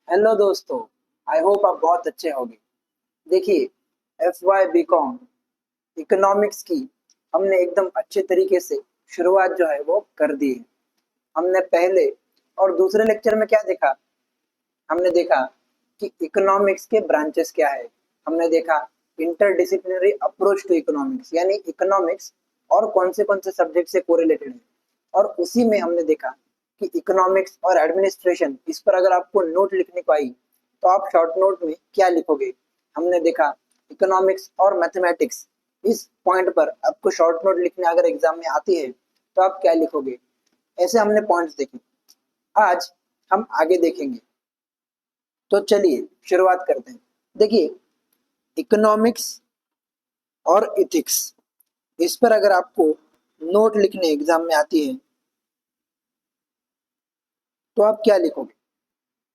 Hello दोस्तों। I hope आप बहुत अच्छे होंगे। देखिए, F Y B com economics की हमने एकदम अच्छे तरीके से शुरुआत जो है वो कर दी है। हमने पहले और दूसरे लेक्चर में क्या देखा? हमने देखा कि इकोनॉमिक्स के ब्रांचेस क्या है। हमने देखा इंटरडिसिप्लिनरी अप्रोच टू इकोनॉमिक्स, यानी इकोनॉमिक्स और कौन से सब्जेक्ट से कोरिलेटेड है। और उसी में हमने देखा कि इकोनॉमिक्स और एडमिनिस्ट्रेशन, इस पर अगर आपको नोट लिखने को आई तो आप शॉर्ट नोट में क्या लिखोगे। हमने देखा इकोनॉमिक्स और मैथमेटिक्स, इस पॉइंट पर आपको शॉर्ट नोट लिखने अगर एग्जाम में आती है तो आप क्या लिखोगे। ऐसे हमने पॉइंट्स देखे। आज हम आगे देखेंगे। तो चलिए शुरुआत करते हैं। देखिए, इकोनॉमिक्स और इथिक्स, इस पर अगर आपको नोट लिखने एग्जाम में आती है तो आप क्या लिखोगे।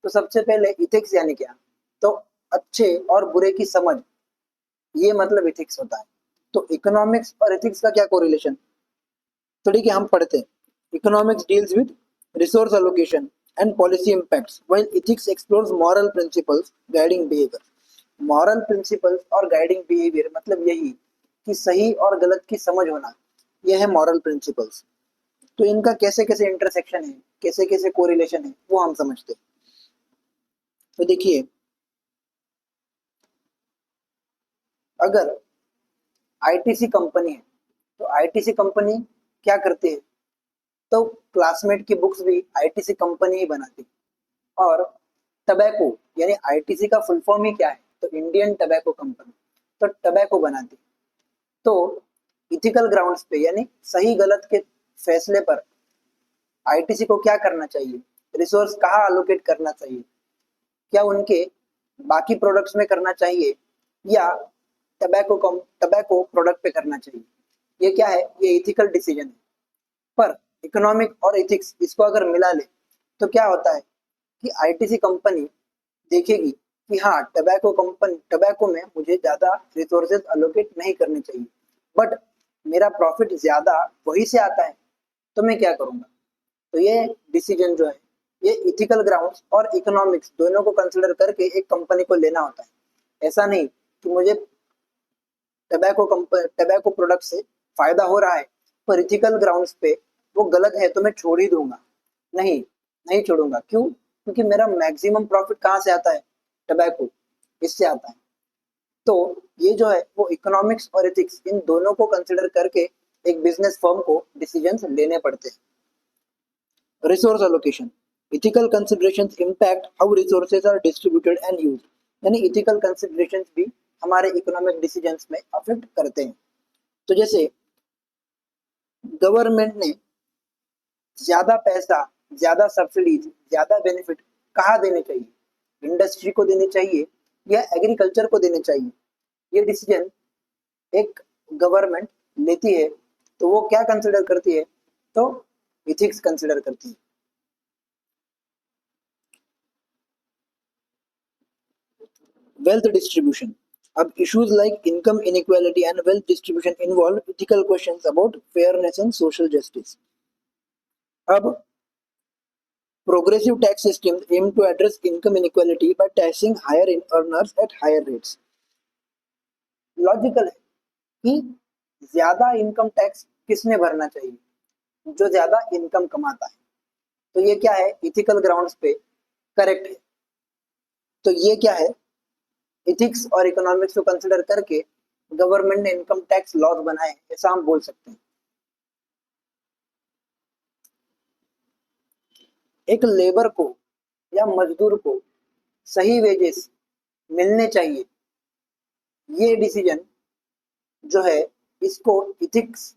तो सबसे पहले इथिक्स यानी क्या? तो अच्छे और बुरे की समझ, ये मतलब इथिक्स होता है। तो इकोनॉमिक्स और इथिक्स का क्या कोरिलेशन? तो ठीक है, हम पढ़ते हैं। Economics deals with resource allocation and policy impacts, while ethics explores moral principles guiding behaviour. Moral principles और गाइडिंग बिहेवियर मतलब यही कि सही और गलत की समझ होना, यह है मॉरल प्रिंसिपल्स। तो इनका कैसे कैसे इंटरसेक्शन है, कैसे कैसे कोरिलेशन है, वो हम समझते हैं। तो देखिए, अगर आईटीसी कंपनी है तो आईटीसी कंपनी क्या करती है? तो क्लासमेट की बुक्स भी आईटीसी कंपनी ही बनाती है। और टबैको, यानी आईटीसी का फुल फॉर्म ही क्या है? तो इंडियन टबैको कंपनी, तो टबैको बनाती है। तो इथिकल ग्राउंड्स पे, यानी सही गलत के फैसले पर आईटीसी को क्या करना चाहिए, रिसोर्स कहाँ अलोकेट करना चाहिए, क्या उनके बाकी प्रोडक्ट्स में करना चाहिए या टबैको प्रोडक्ट पे करना चाहिए, ये क्या है? ये इथिकल डिसीजन है। पर इकोनॉमिक और एथिक्स इसको अगर मिला ले तो क्या होता है कि आईटीसी कंपनी देखेगी कि हाँ, टबैको में मुझे ज़्यादा रिसोर्सेज अलोकेट नहीं करने चाहिए, बट मेरा प्रॉफिट ज़्यादा वहीं से आता है, तो मैं क्या करूँगा। तो ये डिसीजन जो है, ये इथिकल ग्राउंड्स और इकोनॉमिक्स दोनों को कंसिडर करके एक कंपनी को लेना होता है। ऐसा नहीं कि मुझे टबैको प्रोडक्ट से फायदा हो रहा है पर इथिकल ग्राउंड्स पे वो गलत है तो मैं छोड़ ही दूंगा। नहीं, नहीं छोड़ूंगा। क्यों? क्योंकि मेरा मैक्सिमम प्रॉफिट कहाँ से आता है? टबैको, इससे आता है। तो ये जो है वो इकोनॉमिक्स और एथिक्स, इन दोनों को कंसिडर करके एक बिजनेस फर्म को डिसीजंस लेने पड़ते हैं। Resource allocation, ethical considerations impact how resources are distributed and used, यानी इथिकल कंसिडरेशंस भी हमारे इकोनॉमिक डिसीजंस में अफेक्ट करते हैं। तो जैसे गवर्नमेंट ने ज्यादा पैसा, ज्यादा सब्सिडीज, ज्यादा बेनिफिट कहाँ देने चाहिए? इंडस्ट्री को देने चाहिए या एग्रीकल्चर को देने चाहिए? ये डिसीजन एक गवर्नमेंट लेती है तो वो क्या कंसिडर करती है? तो इथिक्स कंसिडर करती है। वेल्थ डिस्ट्रीब्यूशन, अब issues like income inequality and wealth distribution involve ethical questions about fairness and social justice. अब progressive tax systems aim to address income inequality by taxing higher earners at higher rates. Logical है कि ज्यादा income tax किसने भरना चाहिए? जो ज्यादा income कमाता है। तो ये क्या है? इथिकल ग्राउंड्स पे करेक्ट है। तो ये क्या है? इथिक्स और इकोनॉमिक्स को कंसिडर करके गवर्नमेंट ने इनकम टैक्स लॉज बनाए, ऐसा हम बोल सकते हैं। एक लेबर को या मजदूर को सही वेजेस मिलने चाहिए, ये डिसीजन जो है इसको इथिक्स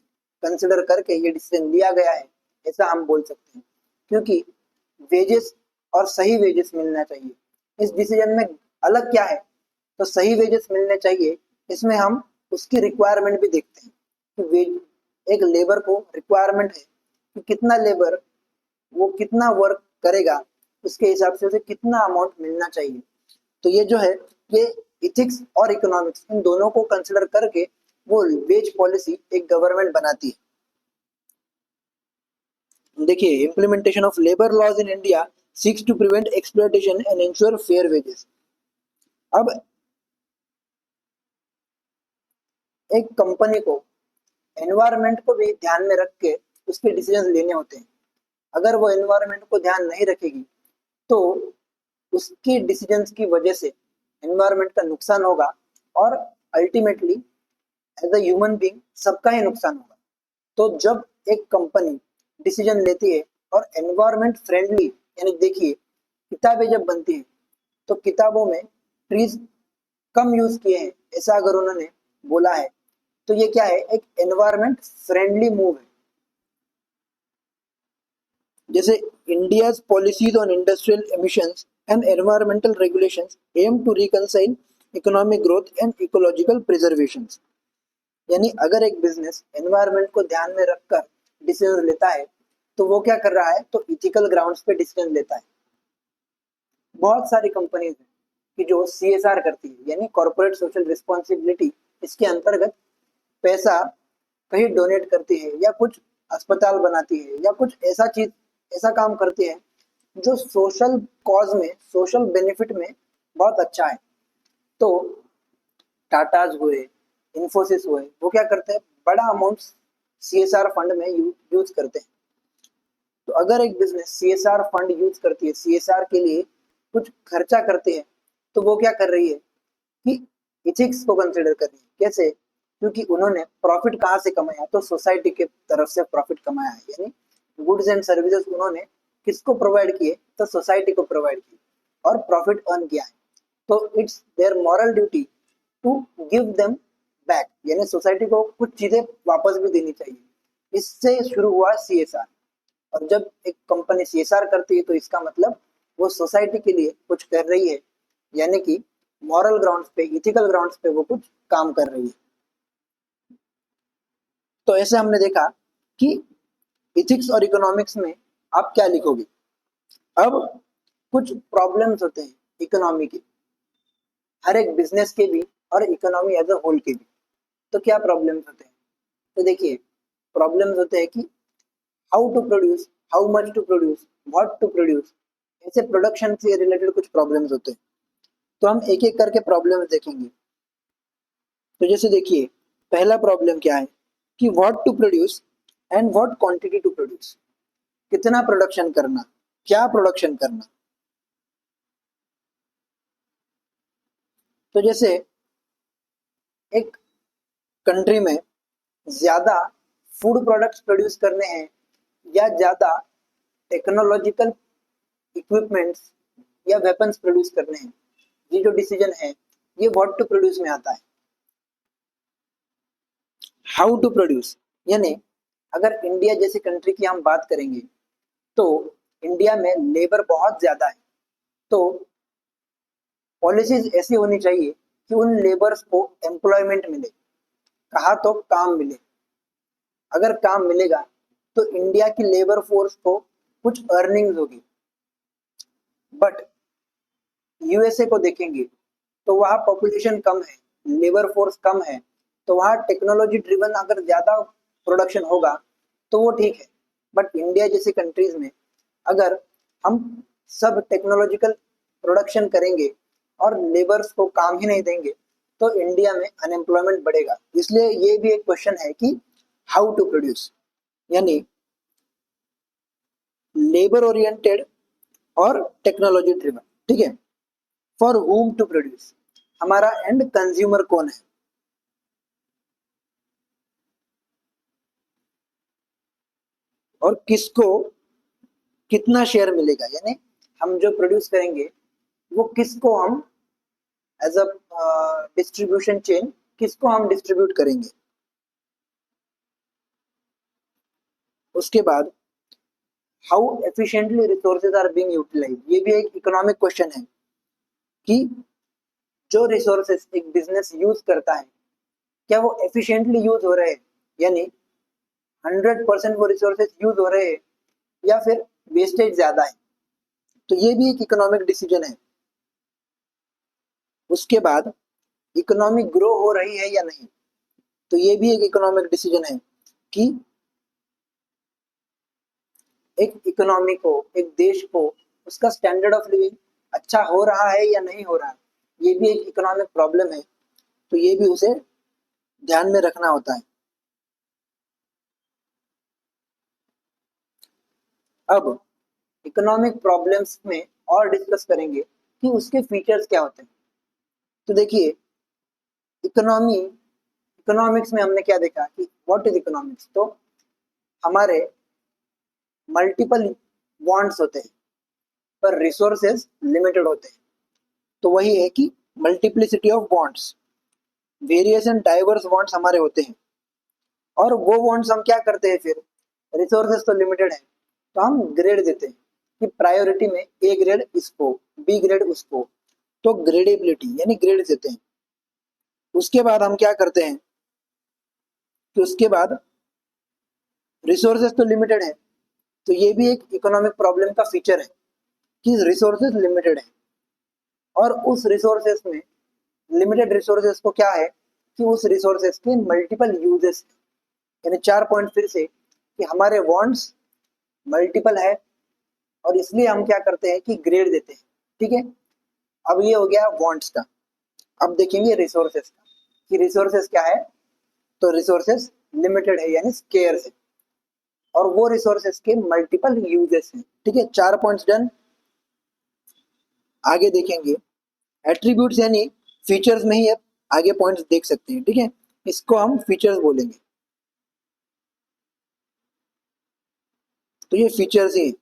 कंसिडर करके ये डिसीजन लिया गया है, ऐसा हम बोल सकते हैं। क्योंकि वेजेस और सही वेजेस मिलना चाहिए, इस डिसीजन में अलग क्या है? तो सही वेजेस मिलने चाहिए, इसमें हम उसकी रिक्वायरमेंट भी देखते हैं कि वेज, एक लेबर को रिक्वायरमेंट है कि कितना लेबर वो कितना वर्क करेगा, उसके हिसाब से उसे कितना अमाउंट मिलना चाहिए। तो ये जो है, ये इथिक्स और इकोनॉमिक्स इन दोनों को कंसिडर करके वो वेज पॉलिसी एक गवर्नमेंट बनाती है। देखिए, implementation of labour laws in India seeks to prevent exploitation and ensure fair wages. अब एक कंपनी को एनवायरनमेंट को भी ध्यान में रख के उसके डिसीजन लेने होते हैं। अगर वो एनवायरनमेंट को ध्यान नहीं रखेगी तो उसकी डिसीजंस की वजह से एनवायरनमेंट का नुकसान होगा और ultimately as a human being सबका ही नुकसान होगा। तो जब एक कंपनी डिसीजन लेती है और एनवायरनमेंट फ्रेंडली, यानी देखिए किताबें जब बनती है तो किताबों में ट्रीज कम यूज किए हैं ऐसा अगर उन्होंने बोला है तो ये क्या है, एक एनवायरनमेंट फ्रेंडली मूव है। जैसे India's policies on industrial emissions and environmental regulations aim to reconcile economic growth and ecological preservation. यानी अगर एक बिजनेस एनवायरनमेंट को ध्यान में रखकर डिसीजन लेता है तो वो क्या कर रहा है, तो इथिकल ग्राउंड्स पे डिसीजन लेता है। बहुत सारी कंपनीज हैं कि जो CSR करती है, यानी कॉर्पोरेट सोशल रिस्पॉन्सिबिलिटी, इसके अंतर्गत पैसा कहीं डोनेट करती है या कुछ अस्पताल बनाती है या कुछ ऐसा काम करती है जो सोशल कॉज में, सोशल बेनिफिट में बहुत अच्छा है। तो टाटाज हुए, इन्फोसिस हुए, वो क्या करते हैं, बड़ा अमाउंट CSR फंड में यूज करते हैं। तो अगर एक बिजनेस CSR फंड यूज करती है, CSR के लिए कुछ खर्चा करते हैं, तो वो क्या कर रही है कि इथिक्स को कंसिडर कर रही है। कैसे? क्योंकि उन्होंने प्रॉफिट कहाँ से कमाया, तो सोसाइटी के तरफ से प्रॉफिट कमाया है, यानी गुड्स एंड सर्विसेज उन्होंने किसको प्रोवाइड किए, तो सोसाइटी को प्रोवाइड किए और प्रॉफिट अर्न किया है। तो it's their moral duty to give them back, यानी सोसाइटी को कुछ चीजें वापस भी देनी चाहिए। इससे शुरू हुआ CSR। और जब एक कंपनी CSR करती है तो इसका मतलब वो सोसाइटी के लिए कुछ कर रही है, यानी कि मॉरल ग्राउंड्स पे, इथिकल ग्राउंड्स पे वो कुछ काम कर रही है। तो ऐसे हमने देखा कि इथिक्स और इकोनॉमिक्स में आप क्या लिखोगे। अब कुछ प्रॉब्लम्स होते हैं इकोनॉमी के, हर एक बिजनेस के भी और इकोनॉमी एज अ होल के भी। तो क्या प्रॉब्लम्स होते हैं, तो देखिए प्रॉब्लम्स होते हैं कि how to produce, how much to produce, what to produce, ऐसे प्रोडक्शन से रिलेटेड कुछ प्रॉब्लम्स होते हैं। तो हम एक एक करके प्रॉब्लम्स देखेंगे। तो जैसे देखिए पहला प्रॉब्लम क्या है कि what to produce and what quantity to produce, कितना प्रोडक्शन करना, क्या प्रोडक्शन करना। तो जैसे एक कंट्री में ज्यादा फूड प्रोडक्ट्स प्रोड्यूस करने हैं या ज्यादा टेक्नोलॉजिकल इक्विपमेंट्स या वेपन्स प्रोड्यूस करने हैं, ये जो डिसीजन है ये व्हाट टू प्रोड्यूस में आता है। हाउ टू प्रोड्यूस, यानी अगर इंडिया जैसी कंट्री की हम बात करेंगे तो इंडिया में लेबर बहुत ज्यादा है। तो पॉलिसीज ऐसी होनी चाहिए कि उन लेबर्स को एम्प्लॉयमेंट मिले, कहा तो काम मिले। अगर काम मिलेगा तो इंडिया की लेबर फोर्स को कुछ अर्निंग्स होगी। बट USA को देखेंगे तो वहाँ पॉपुलेशन कम है, लेबर फोर्स कम है, तो वहाँ टेक्नोलॉजी ड्रिवन अगर ज्यादा प्रोडक्शन होगा तो वो ठीक है। बट इंडिया जैसी कंट्रीज में अगर हम सब टेक्नोलॉजिकल प्रोडक्शन करेंगे और लेबर्स को काम ही नहीं देंगे तो इंडिया में अनएम्प्लॉयमेंट बढ़ेगा। इसलिए ये भी एक क्वेश्चन है कि हाउ टू प्रोड्यूस, यानी लेबर ओरिएंटेड और टेक्नोलॉजी ड्रिवन, ठीक है। फॉर whom टू प्रोड्यूस, हमारा एंड कंज्यूमर कौन है, और किसको कितना शेयर मिलेगा, यानी हम जो प्रोड्यूस करेंगे वो किसको हम एज अ डिस्ट्रीब्यूशन चेन किसको हम डिस्ट्रीब्यूट करेंगे। उसके बाद how efficiently resources are being utilise, ये भी एक इकोनॉमिक क्वेश्चन है कि जो रिसोर्सेज एक बिजनेस यूज करता है क्या वो एफिशिएंटली यूज हो रहे हैं, यानी 100% वो रिसोर्सेज यूज हो रहे हैं या फिर वेस्टेज ज्यादा है। तो ये भी एक इकोनॉमिक डिसीजन है। उसके बाद इकोनॉमी ग्रो हो रही है या नहीं, तो ये भी एक इकोनॉमिक डिसीजन है कि एक इकोनॉमी को, एक देश को उसका स्टैंडर्ड ऑफ लिविंग अच्छा हो रहा है या नहीं हो रहा है, ये भी एक इकोनॉमिक प्रॉब्लम है। तो ये भी उसे ध्यान में रखना होता है। अब इकोनॉमिक प्रॉब्लम्स में और डिस्कस करेंगे कि उसके फीचर्स क्या होते हैं। तो देखिए, इकोनॉमी इकोनॉमिक्स में हमने क्या देखा कि व्हाट इज इकोनॉमिक्स, तो हमारे मल्टीपल वांट्स होते हैं पर रिसोर्सेज लिमिटेड होते हैं। तो वही है कि multiplicity of wants, various and diverse wants हमारे होते हैं। और वो वांट्स हम क्या करते हैं फिर, रिसोर्सेज तो लिमिटेड है तो हम ग्रेड देते हैं कि प्रायोरिटी में ए ग्रेड इसको, बी ग्रेड उसको। तो ग्रेडेबिलिटी यानी ग्रेड देते हैं। उसके बाद हम क्या करते हैं कि उसके बाद रिसोर्सेज तो लिमिटेड है, तो ये भी एक इकोनॉमिक प्रॉब्लम का फीचर है कि रिसोर्सेज लिमिटेड है। और उस रिसोर्सेज में, लिमिटेड रिसोर्सेज को क्या है कि उस रिसोर्सेज के मल्टीपल यूजेस, यानी 4 पॉइंट फिर से कि हमारे वांट्स मल्टीपल है और इसलिए हम क्या करते हैं कि ग्रेड देते हैं। ठीक है, अब ये हो गया वांट्स का। अब देखेंगे रिसोर्सेज का कि रिसोर्सेज क्या है, तो रिसोर्सेज लिमिटेड है यानी स्केर्स है और वो रिसोर्सेज के मल्टीपल यूजेस हैं। ठीक है, 4 पॉइंट्स डन। आगे देखेंगे एट्रीब्यूट्स यानी फीचर्स में ही अब आगे पॉइंट्स देख सकते हैं। ठीक है, इसको हम फीचर्स बोलेंगे। तो ये फीचर्स ही,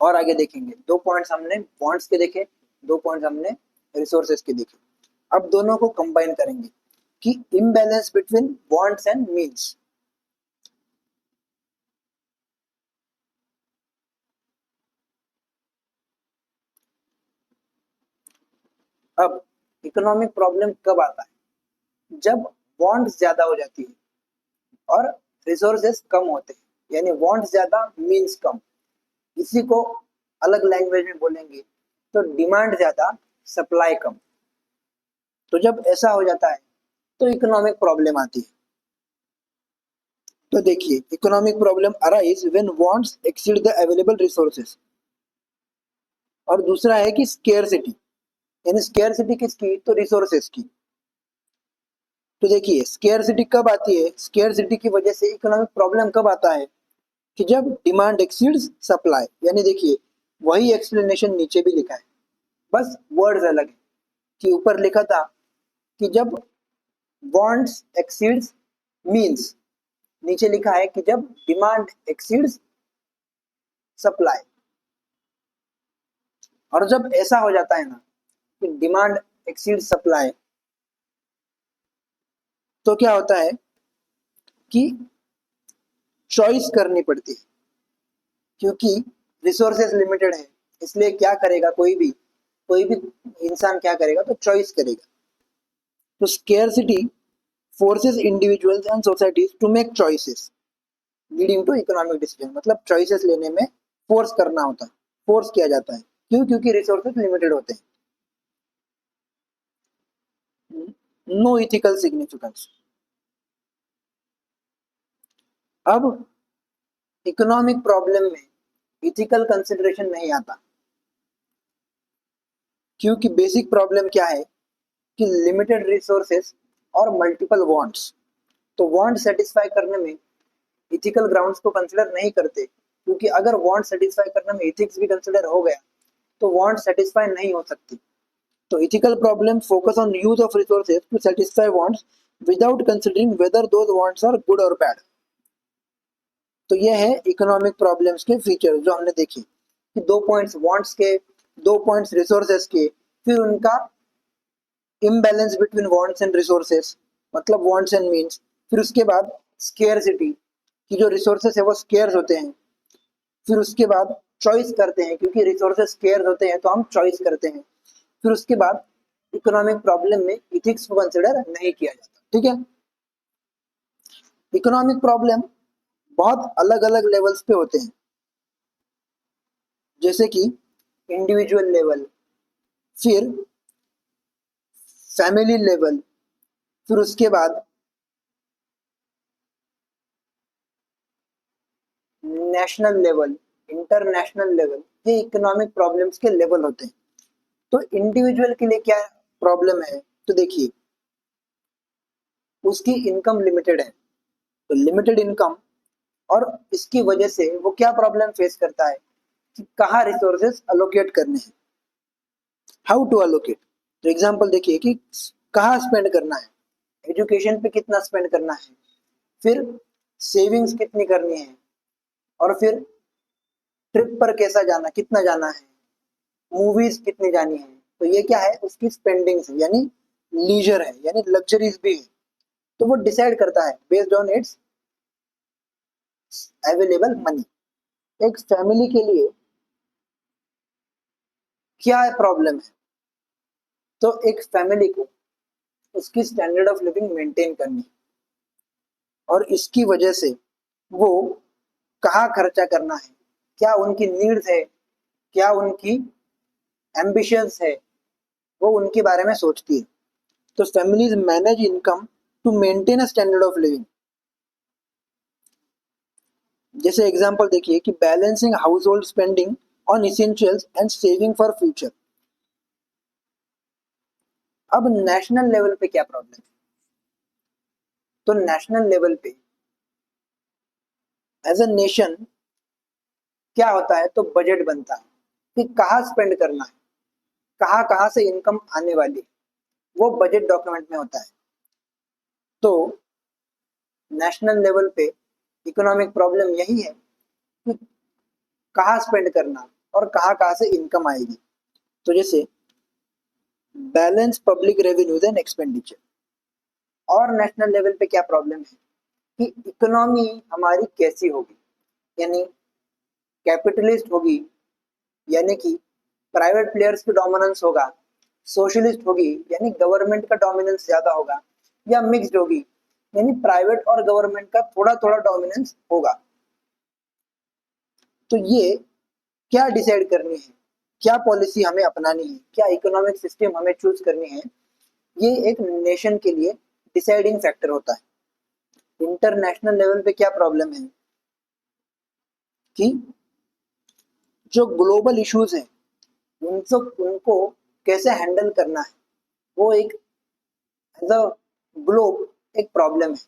और आगे देखेंगे 2 पॉइंट्स हमने वांट्स के देखे, 2 पॉइंट्स हमने रिसोर्सेज के देखे। अब दोनों को कंबाइन करेंगे कि imbalance between wants and means. अब इकोनॉमिक प्रॉब्लम कब आता है, जब वांट्स ज्यादा हो जाती है और रिसोर्सेज कम होते हैं, यानी वांट्स ज्यादा मीन्स कम। इसी को अलग लैंग्वेज में बोलेंगे तो डिमांड ज्यादा सप्लाई कम। तो जब ऐसा हो जाता है तो इकोनॉमिक प्रॉब्लम आती है। तो देखिए, economic problem arise when wants exceed the available resources. और दूसरा है कि स्केर्सिटी, यानी स्केर्सिटी किसकी, तो रिसोर्सेज की। तो देखिए, स्केर्सिटी कब आती है, स्केर्सिटी की वजह से इकोनॉमिक प्रॉब्लम कब आता है कि जब डिमांड एक्सीड्स सप्लाई। यानी देखिए, वही एक्सप्लेनेशन नीचे भी लिखा है, बस वर्ड्स अलग है। कि ऊपर लिखा था कि जब वांट्स एक्सीड्स मींस, नीचे लिखा है कि जब डिमांड एक्सीड्स सप्लाई। और जब ऐसा हो जाता है ना कि डिमांड एक्सीड सप्लाई, तो क्या होता है कि चॉइस करनी पड़ती है, क्योंकि रिसोर्सेज लिमिटेड है। इसलिए क्या करेगा, कोई भी इंसान क्या करेगा, तो चॉइस करेगा। तो scarcity forces individuals and societies to make choices leading to economic decision. मतलब चॉइसेस लेने में फोर्स करना होता है, फोर्स किया जाता है। क्यों, क्योंकि रिसोर्सेज लिमिटेड होते हैं। No ethical significance. अब इकोनॉमिक प्रॉब्लम में इथिकल कंसिडरेशन नहीं आता, क्योंकि बेसिक प्रॉब्लम क्या है कि लिमिटेड रिसोर्सेस और मल्टीपल वांट्स। तो वांट सेटिस्फाई करने में इथिकल ग्राउंड्स को कंसिडर नहीं करते, क्योंकि अगर वांट सेटिस्फाई करने में इथिक्स भी कंसिडर हो गया तो वांट सेटिस्फाई नहीं हो सकती। तो ethical problems focus on use of resources to satisfy wants without considering whether those wants are good or bad. तो ये है इकोनॉमिक प्रॉब्लम्स के फीचर जो हमने देखे कि 2 पॉइंट्स वांट्स के, 2 पॉइंट्स रिसोर्सेज के, फिर उनका imbalance between wants and resources, मतलब वांट्स एंड मीन्स। फिर उसके बाद स्केर्सिटी कि जो रिसोर्सेज है वो स्केर्स होते हैं। फिर उसके बाद चॉइस करते हैं, क्योंकि रिसोर्सेज स्केर्स होते हैं तो हम चॉइस करते हैं। फिर उसके बाद इकोनॉमिक प्रॉब्लम में इथिक्स को कंसिडर नहीं किया जाता। ठीक है, इकोनॉमिक प्रॉब्लम बहुत अलग अलग लेवल्स पे होते हैं, जैसे कि इंडिविजुअल लेवल, फिर फैमिली लेवल, फिर उसके बाद नेशनल लेवल, इंटरनेशनल लेवल, ये इकोनॉमिक प्रॉब्लम्स के लेवल होते हैं। तो इंडिविजुअल के लिए क्या प्रॉब्लम है, तो देखिए उसकी इनकम लिमिटेड है, तो लिमिटेड इनकम, और इसकी वजह से वो क्या प्रॉब्लम फेस करता है कि कहाँ रिसोर्सेज अलोकेट करने हैं, हाउ टू अलोकेट। तो एग्जांपल देखिए कि कहाँ स्पेंड करना है, एजुकेशन पे कितना स्पेंड करना है, फिर सेविंग्स कितनी करनी है, और फिर ट्रिप पर कैसा जाना, कितना जाना है, मूवीज कितनी जानी है। तो ये क्या है, उसकी स्पेंडिंग्स है, यानी लीजर है, यानी लग्जरीज भी है। तो वो डिसाइड करता है based on it's available money. एक फैमिली के लिए क्या प्रॉब्लम है, तो एक फैमिली को उसकी स्टैंडर्ड ऑफ लिविंग मेंटेन करनी, और इसकी वजह से वो कहाँ खर्चा करना है, क्या उनकी नीड्स है, क्या उनकी एम्बिशंस है, वो उनके बारे में सोचती है। तो families manage income to maintain a standard of living. जैसे एग्जांपल देखिए कि balancing household spending on essentials and saving for future. अब नेशनल लेवल पे क्या प्रॉब्लम है, तो नेशनल लेवल पे एज अ नेशन क्या होता है, तो बजट बनता है कि कहाँ स्पेंड करना है, कहाँ कहाँ से इनकम आने वाली है, वो बजट डॉक्यूमेंट में होता है। तो नेशनल लेवल पे इकोनॉमिक प्रॉब्लम यही है कि कहाँ स्पेंड करना और कहाँ कहाँ से इनकम आएगी। तो जैसे balance public revenues and expenditure. और नेशनल लेवल पे क्या प्रॉब्लम है कि इकोनॉमी हमारी कैसी होगी, यानी कैपिटलिस्ट होगी, यानी कि प्राइवेट प्लेयर्स की डोमिनेंस होगा, सोशलिस्ट होगी यानी गवर्नमेंट का डोमिनेंस ज्यादा होगा, या मिक्स्ड होगी यानी प्राइवेट और गवर्नमेंट का थोड़ा थोड़ा डोमिनेंस होगा। तो ये क्या डिसाइड करनी है, क्या पॉलिसी हमें अपनानी है, क्या इकोनॉमिक सिस्टम हमें चूज करनी है, ये एक नेशन के लिए डिसाइडिंग फैक्टर होता है। इंटरनेशनल लेवल पे क्या प्रॉब्लम है कि जो ग्लोबल इश्यूज हैं उनको कैसे हैंडल करना है, वो एक एज अ ग्लोब एक प्रॉब्लम है।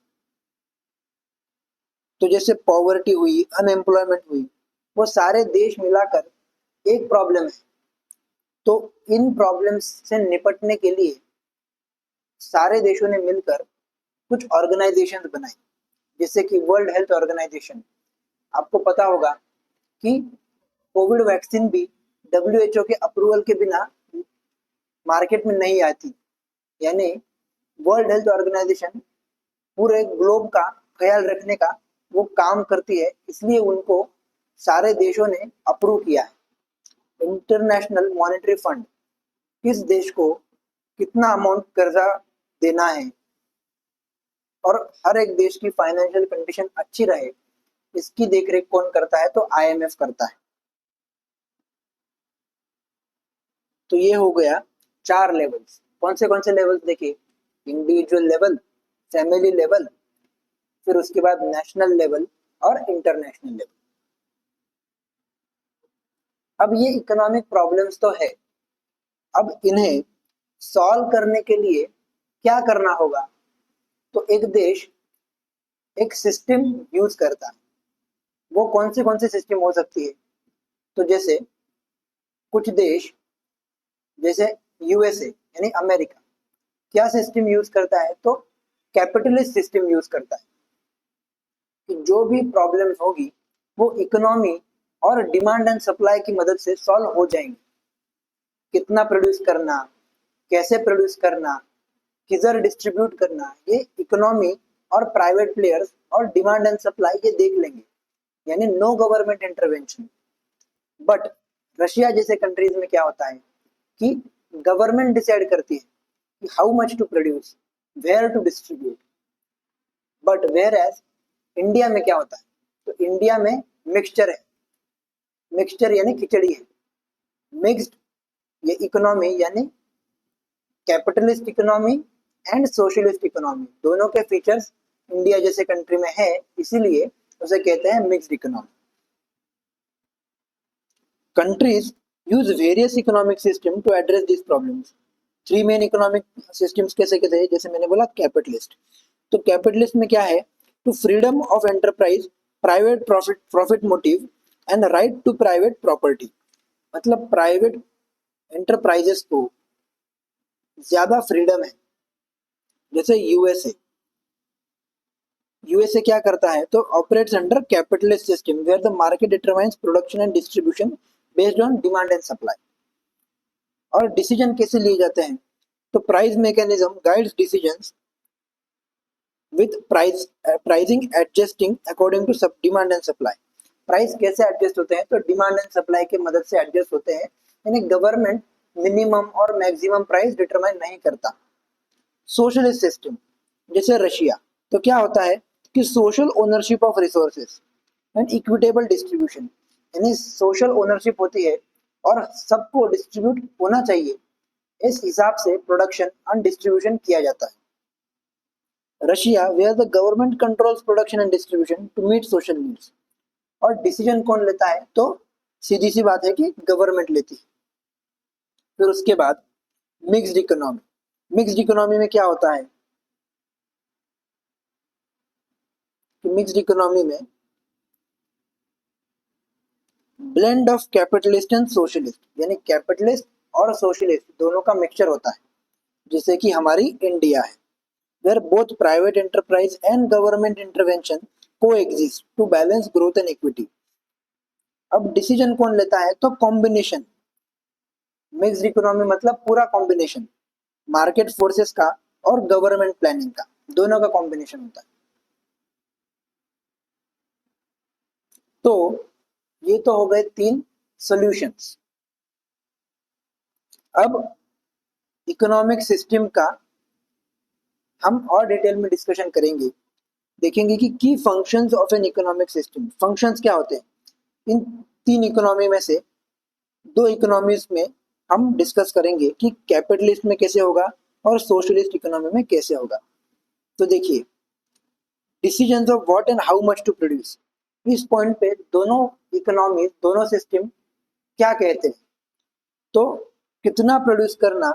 तो जैसे पॉवर्टी हुई, अनएम्प्लॉयमेंट हुई, वो सारे देश मिलाकर एक प्रॉब्लम है। तो इन प्रॉब्लम्स से निपटने के लिए सारे देशों ने मिलकर कुछ ऑर्गेनाइजेशन बनाई, जैसे कि वर्ल्ड हेल्थ ऑर्गेनाइजेशन। आपको पता होगा कि कोविड वैक्सीन भी WHO के अप्रूवल के बिना मार्केट में नहीं आती, यानी वर्ल्ड हेल्थ ऑर्गेनाइजेशन पूरे ग्लोब का ख्याल रखने का वो काम करती है, इसलिए उनको सारे देशों ने अप्रूव किया है। इंटरनेशनल मॉनेटरी फंड किस देश को कितना अमाउंट कर्जा देना है और हर एक देश की फाइनेंशियल कंडीशन अच्छी रहे, इसकी देखरेख कौन करता है, तो IMF करता है। तो ये हो गया 4 लेवल्स। कौन से लेवल्स देखिए, इंडिविजुअल लेवल, फैमिली लेवल, फिर उसके बाद नेशनल लेवल और इंटरनेशनल लेवल। अब ये इकोनॉमिक प्रॉब्लम्स तो है, अब इन्हें सॉल्व करने के लिए क्या करना होगा, तो एक देश एक सिस्टम यूज करता है। वो कौन सी सिस्टम हो सकती है, तो जैसे कुछ देश जैसे USA यानी अमेरिका क्या सिस्टम यूज करता है, तो कैपिटलिस्ट सिस्टम यूज करता है कि जो भी प्रॉब्लम्स होगी वो इकोनॉमी और डिमांड एंड सप्लाई की मदद से सॉल्व हो जाएंगे। कितना प्रोड्यूस करना, कैसे प्रोड्यूस करना, किधर डिस्ट्रीब्यूट करना, ये इकोनॉमी और प्राइवेट प्लेयर्स और डिमांड एंड सप्लाई ये देख लेंगे, यानी no government intervention. But Russia जैसे कंट्रीज में क्या होता है कि गवर्नमेंट डिसाइड करती है कि how much to produce, where to distribute. But whereas India में क्या होता है, तो इंडिया में मिक्सचर है, मिक्सचर यानी खिचड़ी है, मिक्स्ड ये इकोनॉमी यानी capitalist economy and socialist economy, दोनों के फीचर्स इंडिया जैसे कंट्री में है, इसीलिए उसे कहते हैं mixed economy. countries use various economic system to address these problems. Three main economic systems कैसे कैसे है, जैसे मैंने बोला कैपिटलिस्ट. तो कैपिटलिस्ट में क्या है, to freedom of enterprise, private profit motive and right to private property. मतलब प्राइवेट एंटरप्राइजेस को ज्यादा फ्रीडम है. जैसे यूएसए क्या करता है, तो operates under capitalist system where the market determines production and distribution based on demand and supply. और डिसीजन कैसे लिए जाते हैं, तो price mechanism guides decisions with pricing adjusting according to सब डिमांड एंड सप्लाई. प्राइस कैसे एडजस्ट होते हैं, तो डिमांड एंड सप्लाई की मदद से एडजस्ट होते हैं. यानी गवर्नमेंट मिनिमम और मैक्सिमम प्राइस डिटरमाइन नहीं करता. सोशलिस्ट सिस्टम जैसे रशिया, तो क्या होता है कि social ownership of resources and equitable distribution. यानी सोशल ओनरशिप होती है और सबको डिस्ट्रीब्यूट होना चाहिए, इस हिसाब से प्रोडक्शन एंड डिस्ट्रीब्यूशन किया जाता है. Russia where the government controls production and distribution to meet social needs. और डिसीजन कौन लेता है, तो सीधी सी बात है कि गवर्नमेंट लेती है. फिर उसके बाद मिक्स्ड इकोनॉमी. मिक्स्ड इकोनॉमी में क्या होता है कि मिक्स्ड इकोनॉमी में blend of capitalist and socialist, यानी कैपिटलिस्ट और सोशलिस्ट दोनों का मिक्सचर होता है, जैसे कि हमारी इंडिया है, where both private enterprise and government intervention coexist to balance growth and equity. अब डिसीजन कौन लेता है, तो कॉम्बिनेशन. मिक्स्ड इकोनॉमी मतलब पूरा कॉम्बिनेशन, मार्केट फोर्सेस का और गवर्नमेंट प्लानिंग का, दोनों का कॉम्बिनेशन होता है. तो ये तो हो गए 3 सॉल्यूशंस. अब इकोनॉमिक सिस्टम का हम और डिटेल में डिस्कशन करेंगे. देखेंगे कि की functions of an economic system. Functions क्या होते हैं, इन 3 इकोनॉमी में से 2 इकोनॉमीज में हम डिस्कस करेंगे कि कैपिटलिस्ट में कैसे होगा और सोशलिस्ट इकोनॉमी में कैसे होगा. तो देखिए, decisions of what and how much to produce. इस पॉइंट पे दोनों इकोनॉमी, दोनों सिस्टम क्या कहते हैं, तो कितना प्रोड्यूस करना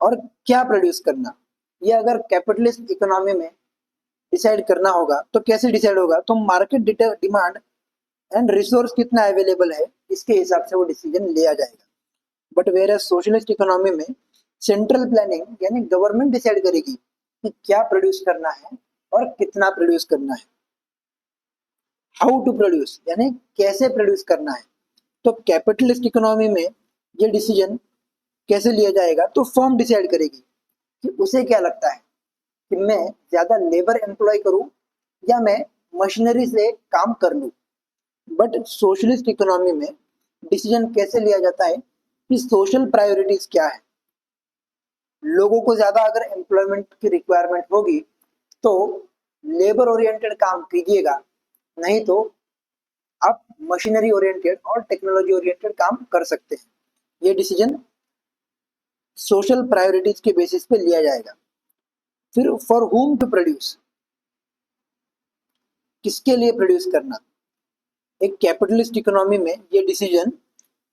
और क्या प्रोड्यूस करना, ये अगर कैपिटलिस्ट इकोनॉमी में डिसाइड करना होगा तो कैसे डिसाइड होगा, तो मार्केट डिमांड एंड रिसोर्स कितना अवेलेबल है, इसके हिसाब से वो डिसीजन लिया जाएगा. But whereas socialist economy में सेंट्रल प्लानिंग, यानी गवर्नमेंट डिसाइड करेगी कि क्या प्रोड्यूस करना है और कितना प्रोड्यूस करना है. हाउ टू प्रोड्यूस, यानी कैसे प्रोड्यूस करना है. तो कैपिटलिस्ट इकोनॉमी में ये डिसीजन कैसे लिया जाएगा, तो फर्म डिसाइड करेगी कि उसे क्या लगता है कि मैं ज्यादा लेबर एम्प्लॉय करूं या मैं मशीनरी से काम कर लूं. बट सोशलिस्ट इकोनॉमी में डिसीजन कैसे लिया जाता है कि सोशल प्रायोरिटीज क्या है. लोगों को ज्यादा अगर एम्प्लॉयमेंट की रिक्वायरमेंट होगी तो लेबर ओरिएंटेड काम कीजिएगा, नहीं तो आप मशीनरी ओरिएंटेड और टेक्नोलॉजी ओरिएंटेड काम कर सकते हैं. ये डिसीजन सोशल प्रायोरिटीज के बेसिस पे लिया जाएगा. फिर फॉर हुम टू प्रोड्यूस, किसके लिए प्रोड्यूस करना. एक कैपिटलिस्ट इकोनॉमी में ये डिसीजन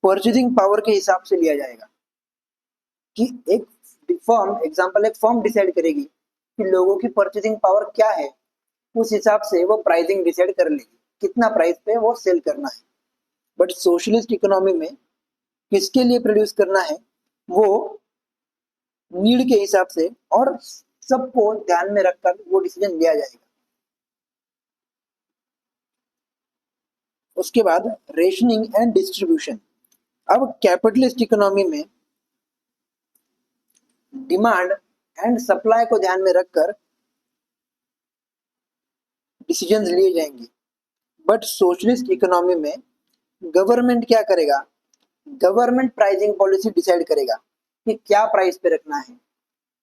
परचेजिंग पावर के हिसाब से लिया जाएगा कि एक फर्म डिसाइड करेगी कि लोगों की परचेजिंग पावर क्या है, उस हिसाब से वो प्राइसिंग डिसाइड कर लेगी कितना प्राइस पे वो सेल करना है. बट सोशलिस्ट इकोनॉमी में किसके लिए प्रोड्यूस करना है, वो नीड के हिसाब से और सबको ध्यान में रखकर वो डिसीजन लिया जाएगा. उसके बाद रेशनिंग एंड डिस्ट्रीब्यूशन. अब कैपिटलिस्ट इकोनॉमी में डिमांड एंड सप्लाई को ध्यान में रखकर डिसीजंस लिए जाएंगे. बट सोशलिस्ट इकोनॉमी में गवर्नमेंट क्या करेगा, गवर्नमेंट प्राइसिंग पॉलिसी डिसाइड करेगा कि क्या प्राइस पे रखना है,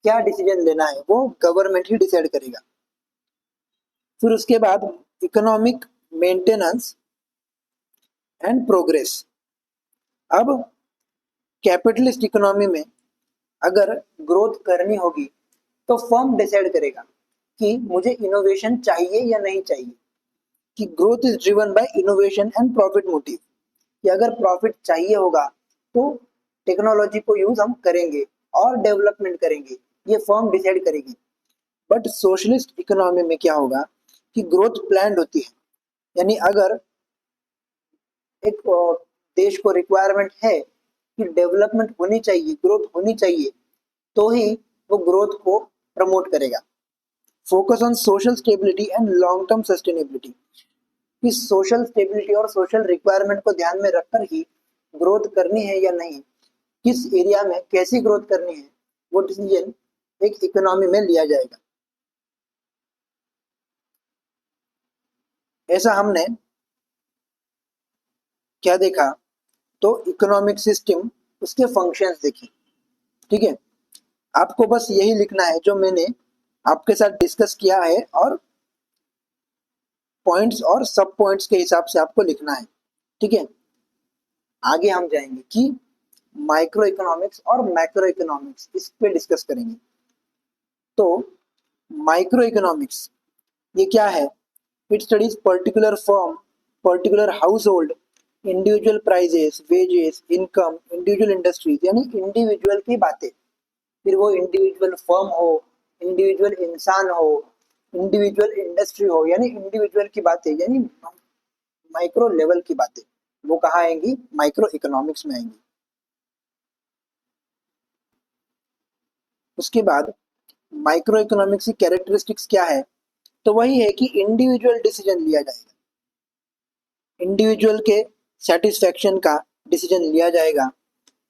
क्या डिसीजन लेना है, वो गवर्नमेंट ही डिसाइड करेगा. फिर उसके बाद इकोनॉमिक मेंटेनेंस एंड प्रोग्रेस. अब कैपिटलिस्ट इकोनॉमी में अगर ग्रोथ करनी होगी तो फर्म डिसाइड करेगा कि मुझे इनोवेशन चाहिए या नहीं चाहिए, कि growth is driven by innovation and profit motive, कि अगर प्रॉफिट चाहिए होगा तो टेक्नोलॉजी को यूज हम करेंगे और डेवलपमेंट करेंगे, ये फर्म डिसाइड करेगी। बट सोशलिस्ट इकोनॉमी में क्या होगा कि ग्रोथ प्लान्ड होती है, यानी अगर एक देश को रिक्वायरमेंट है कि डेवलपमेंट होनी चाहिए, ग्रोथ होनी चाहिए, तो ही वो ग्रोथ को प्रमोट करेगा। Focus on social stability and long term sustainability, कि सोशल स्टेबिलिटी और सोशल रिक्वायरमेंट को ध्यान में रखकर ही ग्रोथ करनी है या नहीं, किस एरिया में कैसी ग्रोथ करनी है, वो डिसीजन एक इकोनॉमी में लिया जाएगा। ऐसा हमने क्या देखा, तो इकोनॉमिक सिस्टम, उसके फंक्शंस देखे। ठीक है, आपको बस यही लिखना है जो मैंने आपके साथ डिस्कस किया है, और पॉइंट्स और सब पॉइंट्स के हिसाब से आपको लिखना है। ठीक है, आगे हम जाएंगे कि माइक्रो इकोनॉमिक्स और मैक्रो इकोनॉमिक्स, इस पे डिस्कस करेंगे। तो माइक्रो इकोनॉमिक्स ये क्या है? It studies particular firm, particular household, individual prices, wages, income, individual industries, यानी इंडिविजुअल की बातें। फिर वो इंडिविजुअल फर्म हो, इंडिविजुअल इंसान हो, इंडिविजुअल इंडस्ट्री हो, यानी इंडिविजुअल की बातें, यानी माइक्रो लेवल की बातें, वो कहाँ आएंगी? माइक्रो इकोनॉमिक्स में आएंगी। उसके बाद माइक्रो इकोनॉमिक्स की कैरेक्टरिस्टिक्स क्या है? तो वही है कि इंडिविजुअल डिसीजन लिया जाएगा, इंडिविजुअल के सेटिस्फेक्शन का डिसीजन लिया जाएगा।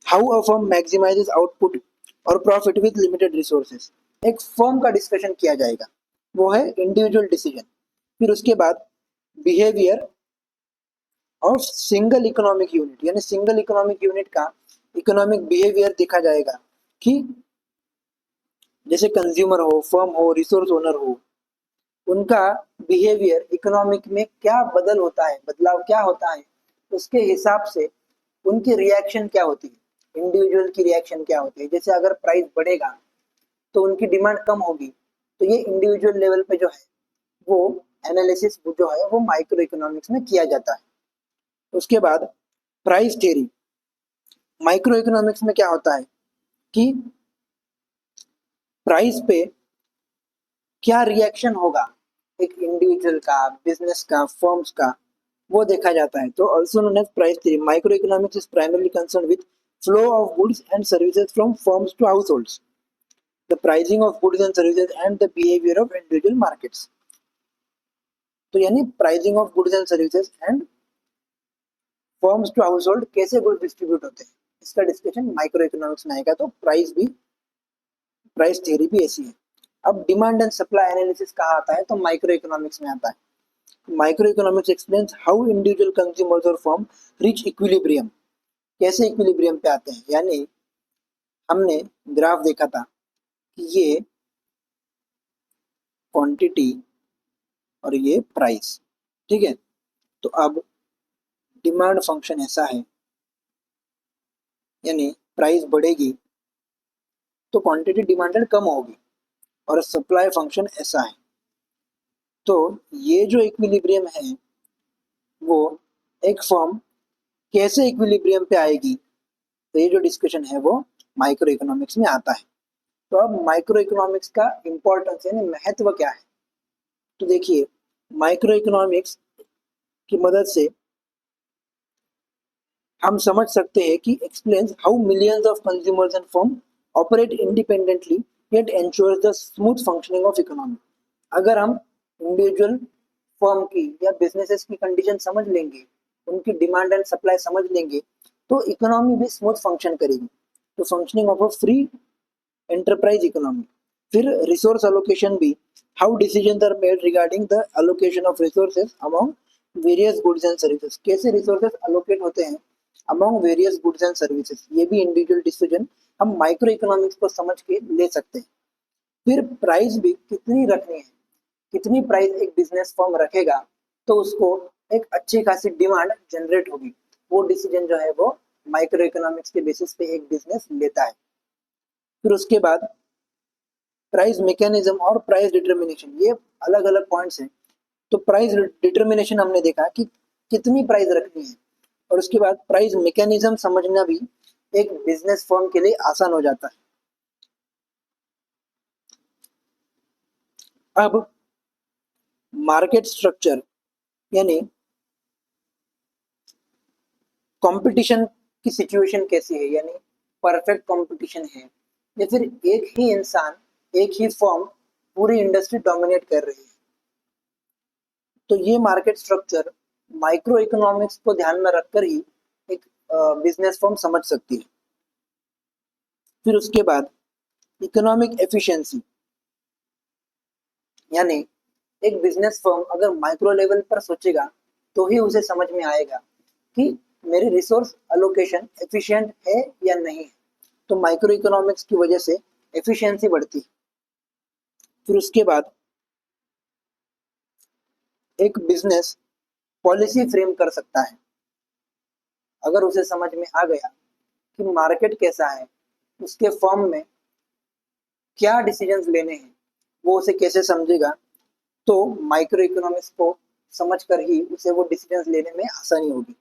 हाउ अ फर्म मैक्सिमाइजेस आउटपुट और प्रॉफिट विद लिमिटेड रिसोर्सेज, एक फर्म का डिस्कशन किया जाएगा, वो है इंडिविजुअल डिसीजन। फिर उसके बाद behaviour of single economic unit, यानी सिंगल इकोनॉमिक यूनिट का इकोनॉमिक बिहेवियर देखा जाएगा, कि जैसे कंज्यूमर हो, फर्म हो, रिसोर्स ओनर हो, उनका बिहेवियर इकोनॉमिक में क्या बदल होता है, बदलाव क्या होता है, उसके हिसाब से उनकी रिएक्शन क्या होती है, इंडिविजुअल की रिएक्शन क्या होती है। जैसे अगर प्राइस बढ़ेगा तो उनकी डिमांड कम होगी, तो ये इंडिविजुअल लेवल पे जो है वो एनालिसिस जो है वो माइक्रो इकोनॉमिक्स में किया जाता है। उसके बाद प्राइस थ्योरी, माइक्रो इकोनॉमिक्स में क्या होता है कि प्राइस पे क्या रिएक्शन होगा एक इंडिविजुअल का, बिजनेस का, फर्म्स का, वो देखा जाता है। तो also known as price theory, micro economics is primarily concern with flow of goods and services from firms to household, the pricing of goods and services and the behaviour of individual markets. तो यानी pricing of goods and services and firms to household, कैसे goods distribute होते हैं, इसका discussion micro economics में आएगा। तो price theory भी ऐसी है। अब डिमांड एंड सप्लाई एनालिसिस कहाँ आता है? तो माइक्रो इकोनॉमिक्स में आता है। Micro economics explains how individual consumers और फर्म रीच इक्विलिब्रियम, कैसे इक्विलिब्रियम पे आते हैं। यानी हमने ग्राफ देखा था कि ये क्वांटिटी और ये प्राइस, ठीक है। तो अब डिमांड फंक्शन ऐसा है, यानी प्राइस बढ़ेगी तो क्वांटिटी डिमांडेड कम होगी, और सप्लाई फंक्शन ऐसा है। तो ये जो इक्विलिब्रियम है वो एक फर्म कैसे इक्विलिब्रियम पे आएगी, तो ये जो डिस्कशन है वो माइक्रो इकोनॉमिक्स में आता है। तो अब माइक्रो इकोनॉमिक्स का इंपॉर्टेंस यानी महत्व क्या है? तो देखिए, माइक्रो इकोनॉमिक्स की मदद से हम समझ सकते हैं कि explains how millions of consumers and firm operate independently yet ensures the smooth functioning of economy. अगर हम इंडिविजुअल फर्म की या बिजनेसेस की कंडीशन समझ लेंगे, उनकी डिमांड एंड सप्लाई समझ लेंगे, तो इकोनॉमी भी स्मूथ फंक्शन करेगी। तो functioning of a free enterprise economy. फिर रिसोर्स अलोकेशन भी, how decision are made regarding the allocation of resources among various goods and services, कैसे रिसोर्सेज अलोकेट होते हैं among various goods and services, ये भी individual decision हम micro economics को समझ के ले सकते हैं। फिर प्राइस भी कितनी रखनी है, कितनी प्राइस एक बिजनेस फर्म रखेगा तो उसको एक अच्छी खासी डिमांड जनरेट होगी, वो डिसीजन जो है वो माइक्रो इकोनॉमिक्स के बेसिस पे एक बिजनेस लेता है। फिर उसके बाद प्राइस मैकेनिज्म और प्राइस डिटर्मिनेशन, ये अलग अलग पॉइंट्स हैं। तो प्राइस डिटर्मिनेशन हमने देखा कि कितनी प्राइस रखनी है, और उसके बाद प्राइस मैकेनिज्म समझना भी एक बिजनेस फर्म के लिए आसान हो जाता है। अब मार्केट स्ट्रक्चर यानी कंपटीशन की सिचुएशन कैसी है, यानी परफेक्ट कंपटीशन है या फिर एक ही इंसान, एक ही फर्म पूरी इंडस्ट्री डोमिनेट कर रही है। तो ये मार्केट स्ट्रक्चर माइक्रो इकोनॉमिक्स को ध्यान में रखकर ही एक बिजनेस फर्म समझ सकती है। फिर उसके बाद इकोनॉमिक एफिशिएंसी, यानी एक बिजनेस फर्म अगर माइक्रो लेवल पर सोचेगा तो ही उसे समझ में आएगा कि मेरी रिसोर्स अलोकेशन एफिशिएंट है या नहीं है। तो माइक्रो इकोनॉमिक्स की वजह से एफिशिएंसी बढ़ती है। फिर उसके बाद एक बिजनेस पॉलिसी फ्रेम कर सकता है अगर उसे समझ में आ गया कि मार्केट कैसा है, उसके फर्म में क्या डिसीजंस लेने हैं, वो उसे कैसे समझेगा। तो माइक्रो इकोनॉमिक्स को समझकर ही उसे वो डिसीजंस लेने में आसानी होगी।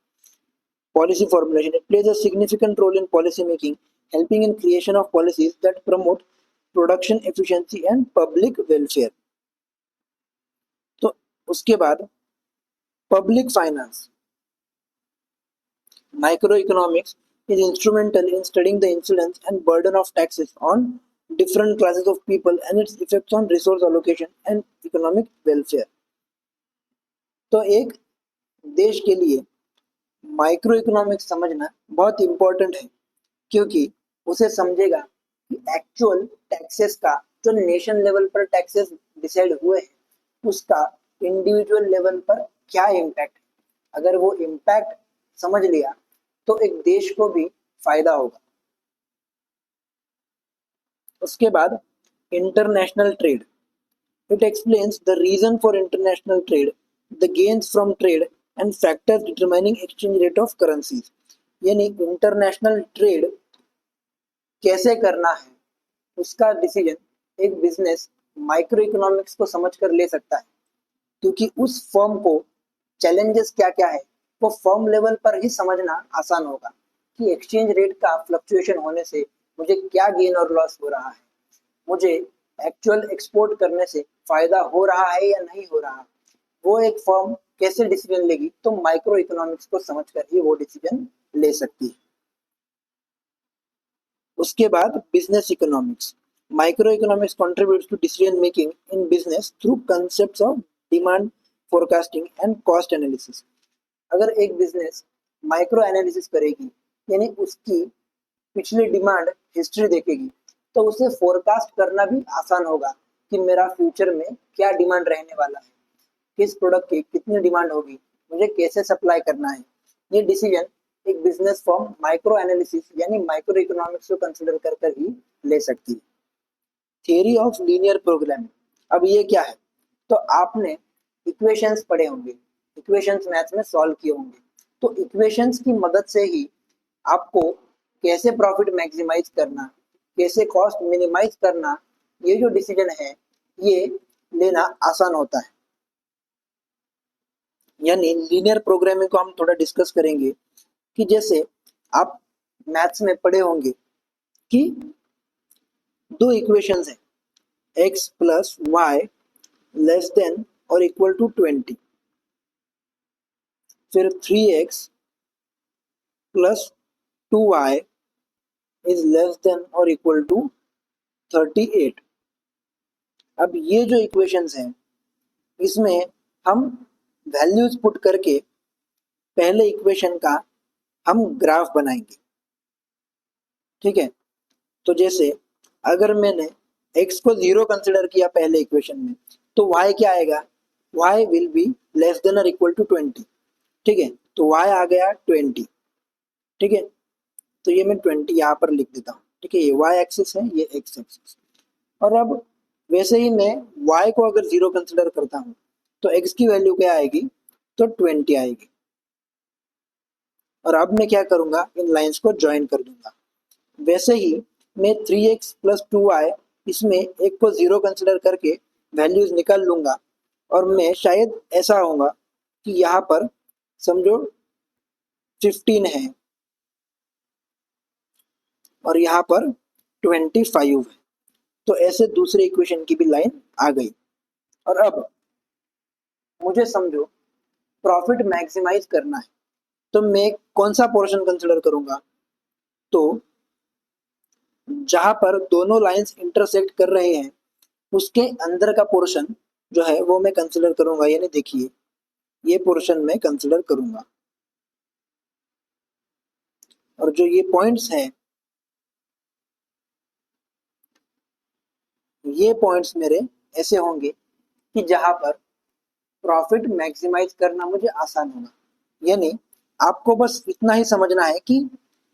Policy formulation, it plays a significant role in policy making, helping in creation of policies that promote production efficiency and public welfare. तो उसके बाद public finance, microeconomics is instrumental in studying the incidence and burden of taxes on different classes of people and its effects on resource allocation and economic welfare. तो एक देश के लिए micro economics समझना बहुत इम्पोर्टेंट है, क्योंकि उसे समझेगा कि एक्चुअल टैक्सेस का जो नेशन लेवल पर टैक्सेस डिसाइड हुए हैं उसका इंडिविजुअल लेवल पर क्या इम्पैक्ट है। अगर वो इम्पैक्ट समझ लिया तो एक देश को भी फायदा होगा। उसके बाद international trade, it explains the reason for international trade, the gains from trade and factors determining exchange rate of currencies. यानी इंटरनेशनल ट्रेड कैसे करना है उसका डिसीजन एक बिजनेस माइक्रो इकोनॉमिक्स को समझकर ले सकता है, क्योंकि उस फर्म को चैलेंजेस क्या क्या है वो फर्म लेवल पर ही समझना आसान होगा कि एक्सचेंज रेट का फ्लक्चुएशन होने से मुझे क्या गेन और लॉस हो रहा है, मुझे एक्चुअल एक्सपोर्ट करने से फायदा हो रहा है या नहीं हो रहा। वो एक फर्म कैसे डिसीजन लेगी, तो माइक्रो इकोनॉमिक्स को समझकर ही वो डिसीजन ले सकती है। उसके बाद business economics, micro economics contributes to decision making in business through concepts of demand forecasting and cost analysis. अगर एक बिजनेस माइक्रो एनालिसिस करेगी, यानी उसकी पिछली डिमांड हिस्ट्री देखेगी, तो उसे फोरकास्ट करना भी आसान होगा कि मेरा फ्यूचर में क्या डिमांड रहने वाला है, किस प्रोडक्ट की कितनी डिमांड होगी, मुझे कैसे सप्लाई करना है। ये डिसीजन एक बिजनेस फर्म माइक्रो एनालिसिस यानी माइक्रो इकोनॉमिक्स को कंसिडर कर कर ही ले सकती है। थियरी ऑफ लीनियर प्रोग्रामिंग, अब ये क्या है, तो आपने इक्वेशंस पढ़े होंगे, इक्वेशंस मैथ्स में सॉल्व किए होंगे, तो इक्वेशंस की मदद से ही आपको कैसे प्रॉफिट मैक्सिमाइज करना, कैसे कॉस्ट मिनिमाइज करना, ये जो डिसीजन है ये लेना आसान होता है। यानी लीनियर प्रोग्रामिंग को हम थोड़ा डिस्कस करेंगे कि जैसे आप मैथ्स में पढ़े होंगे कि दो इक्वेशंस हैं, x plus y less than और इक्वल टू 20, फिर 3x plus 2y is less than और इक्वल टू 38। अब ये जो इक्वेशंस हैं इसमें हम वैल्यूज पुट करके पहले इक्वेशन का हम ग्राफ बनाएंगे, ठीक है। तो जैसे अगर मैंने x को 0 कंसिडर किया पहले इक्वेशन में, तो y क्या आएगा, y will be less than और इक्वल टू 20, ठीक है। तो y आ गया 20, ठीक है। तो ये मैं 20 यहाँ पर लिख देता हूँ, ठीक है। ये y एक्सिस है, ये x एक्सिस। और अब वैसे ही मैं y को अगर 0 कंसिडर करता हूँ तो x की वैल्यू क्या आएगी, तो 20 आएगी। और अब मैं क्या करूँगा, इन लाइंस को ज्वाइन कर दूंगा। वैसे ही मैं 3x प्लस 2y इसमें एक को 0 कंसिडर करके वैल्यूज निकाल लूंगा, और मैं शायद ऐसा होगा कि यहाँ पर समझो 15 है और यहाँ पर 25 है। तो ऐसे दूसरे इक्वेशन की भी लाइन आ गई। और अब मुझे समझो प्रॉफिट मैक्सिमाइज करना है, तो मैं कौन सा पोर्शन कंसिडर करूंगा? तो जहां पर दोनों लाइंस इंटरसेक्ट कर रहे हैं उसके अंदर का पोर्शन जो है वो मैं कंसिडर करूंगा। यानी देखिए ये पोर्शन मैं कंसिडर करूंगा और जो ये पॉइंट्स हैं ये पॉइंट्स मेरे ऐसे होंगे कि जहां पर प्रॉफिट मैक्सिमाइज करना मुझे आसान होगा। यानी आपको बस इतना ही समझना है कि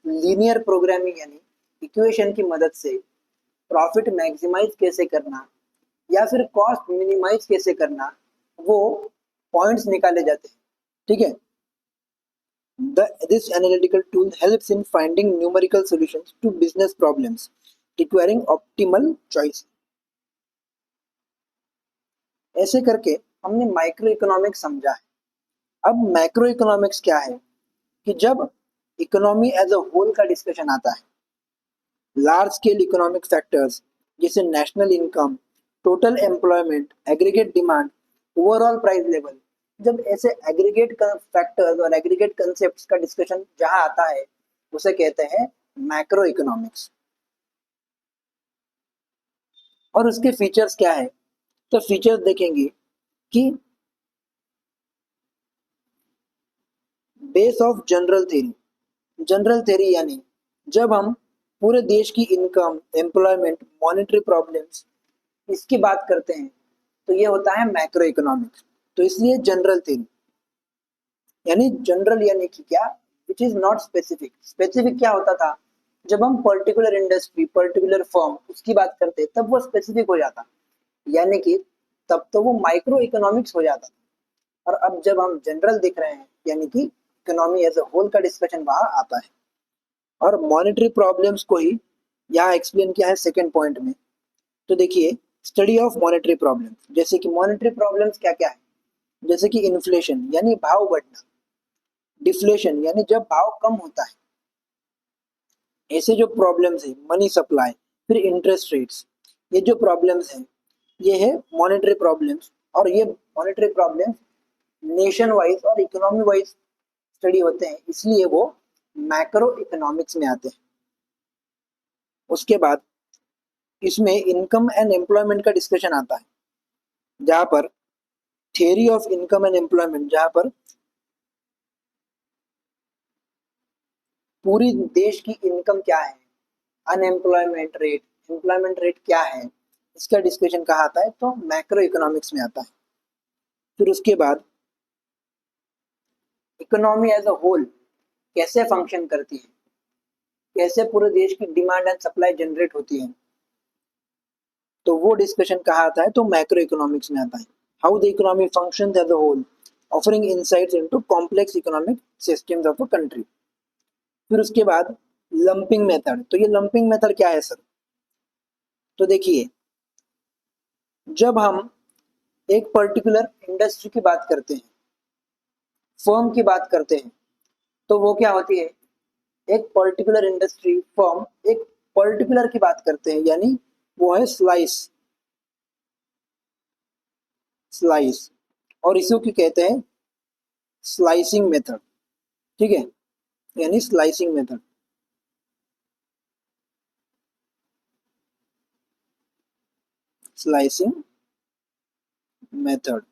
लीनियर प्रोग्रामिंग यानी इक्वेशन की मदद से प्रॉफिट मैक्सिमाइज कैसे करना या फिर कॉस्ट मिनिमाइज कैसे करना, वो पॉइंट्स निकाले जाते हैं। ठीक है, this analytical tool helps in finding numerical solutions to business problems requiring optimal choice। ऐसे करके हमने माइक्रो इकोनॉमिक्स समझा है। अब मैक्रो इकोनॉमिक्स क्या है कि जब इकोनॉमी एज अ होल का डिस्कशन आता है, लार्ज स्केल इकोनॉमिक फैक्टर्स जैसे national income, total employment, aggregate demand, overall price level, जब ऐसे एग्रीगेट फैक्टर्स और एग्रीगेट कंसेप्ट्स का डिस्कशन जहां आता है उसे कहते हैं मैक्रो इकोनॉमिक्स। और उसके फीचर्स क्या है? तो फीचर्स देखेंगे कि बेस ऑफ जनरल थ्योरी यानी जब हम पूरे देश की इनकम, एम्प्लॉयमेंट, मॉनेटरी प्रॉब्लम्स इसकी बात करते हैं तो ये होता है मैक्रो इकोनॉमिक्स। तो इसलिए जनरल थ्योरी यानी जनरल यानी कि क्या, which is not specific. Specific क्या होता था? जब हम पर्टिकुलर इंडस्ट्री, पर्टिकुलर फर्म उसकी बात करते तब वो स्पेसिफिक हो जाता, यानी कि तब तो वो माइक्रो इकोनॉमिक्स हो जाता। और अब जब हम जनरल दिख रहे हैं यानी कि इकोनॉमी एज अ होल का डिस्कशन वहां आता है। और मॉनेटरी प्रॉब्लम्स को ही यहाँ एक्सप्लेन किया है सेकेंड पॉइंट में। तो देखिए स्टडी ऑफ मॉनेटरी प्रॉब्लम, जैसे कि मॉनेटरी प्रॉब्लम्स क्या क्या है, जैसे कि इन्फ्लेशन यानी भाव बढ़ना, डिफ्लेशन यानी जब भाव कम होता है, ऐसे जो प्रॉब्लम्स है, मनी सप्लाई, फिर इंटरेस्ट रेट्स, ये जो प्रॉब्लम्स हैं ये है मॉनेटरी प्रॉब्लम्स। और ये मॉनेटरी प्रॉब्लम्स नेशन वाइज और इकोनॉमी वाइज स्टडी होते हैं, इसलिए वो मैक्रो इकोनॉमिक्स में आते हैं। उसके बाद इसमें इनकम एंड एम्प्लॉयमेंट का डिस्कशन आता है, जहां पर theory of income and employment, जहां पर पूरी देश की इनकम क्या है, अनएम्प्लॉयमेंट रेट, एम्प्लॉयमेंट रेट क्या है, इसका डिस्कशन कहाँ आता है? तो मैक्रो इकोनॉमिक्स में आता है। फिर उसके बाद इकोनॉमी एज अ होल कैसे फंक्शन करती है, कैसे पूरे देश की डिमांड एंड सप्लाई जनरेट होती है, तो वो डिस्कशन कहाँ आता है? तो मैक्रो इकोनॉमिक्स में आता है। How the economy functions as a whole, offering insights into complex economic systems of a country. फिर उसके बाद लंपिंग मेथड। तो ये लंपिंग मेथड क्या है सर? तो देखिए जब हम एक पर्टिकुलर इंडस्ट्री की बात करते हैं, फर्म की बात करते हैं, तो वो क्या होती है? एक पर्टिकुलर इंडस्ट्री, फर्म एक पर्टिकुलर की बात करते हैं, यानी वो है स्लाइस और इसी की कहते हैं स्लाइसिंग मेथड। ठीक है, यानी स्लाइसिंग मेथड। स्लाइसिंग मेथड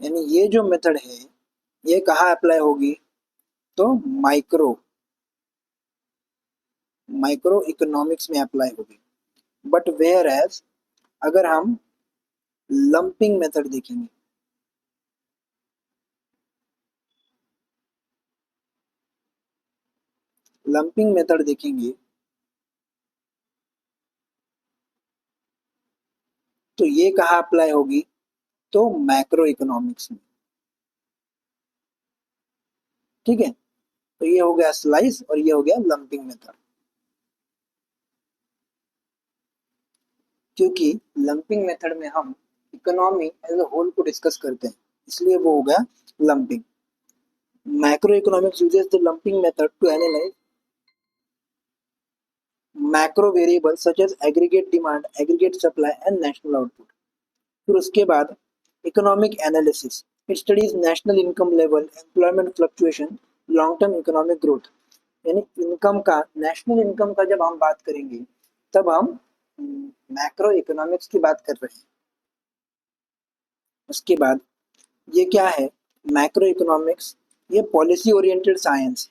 यानी ये जो मेथड है ये कहाँ अप्लाई होगी? तो माइक्रो इकोनॉमिक्स में अप्लाई होगी। बट वेयर एज अगर हम लंपिंग मेथड देखेंगे, लंपिंग मेथड देखेंगे तो ये कहाँ अप्लाई होगी? तो मैक्रो इकोनॉमिक्स में। ठीक है, तो ये हो गया स्लाइस और ये हो गया लंपिंग मेथड। क्योंकि लंपिंग मेथड में हम इकोनॉमी एज अ होल को डिस्कस करते हैं, इसलिए वो हो गया lumping. Macroeconomics uses the lumping method to analyze macro variables such as aggregate demand, aggregate supply and national output. फिर उसके बाद economic analysis, it studies national income level, employment fluctuation, long term economic growth. यानी income का, national income का जब हम बात करेंगे तब हम मैक्रो इकोनॉमिक्स की बात कर रहे हैं। उसके बाद ये क्या है, मैक्रो इकोनॉमिक्स, ये पॉलिसी ओरिएंटेड साइंस,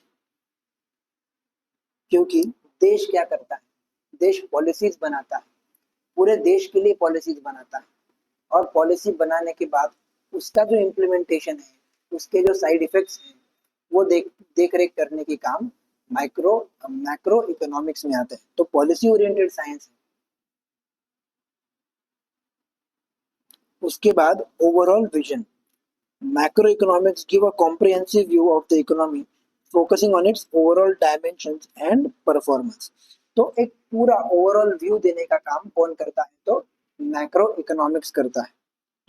क्योंकि देश क्या करता है, देश पॉलिसीज बनाता है, पूरे देश के लिए पॉलिसीज बनाता है, और पॉलिसी बनाने के बाद उसका जो इम्प्लीमेंटेशन है, उसके जो साइड इफेक्ट्स हैं, वो देख रेख करने की काम मैक्रो इकोनॉमिक्स में आता है। तो पॉलिसी ओरिएंटेड साइंस है। उसके बाद overall vision, macro economics give a comprehensive view of the economy focusing on it's overall dimensions and performance. तो एक पूरा ओवरऑल व्यू देने का काम कौन करता है, तो मैक्रो इकोनॉमिक्स करता है।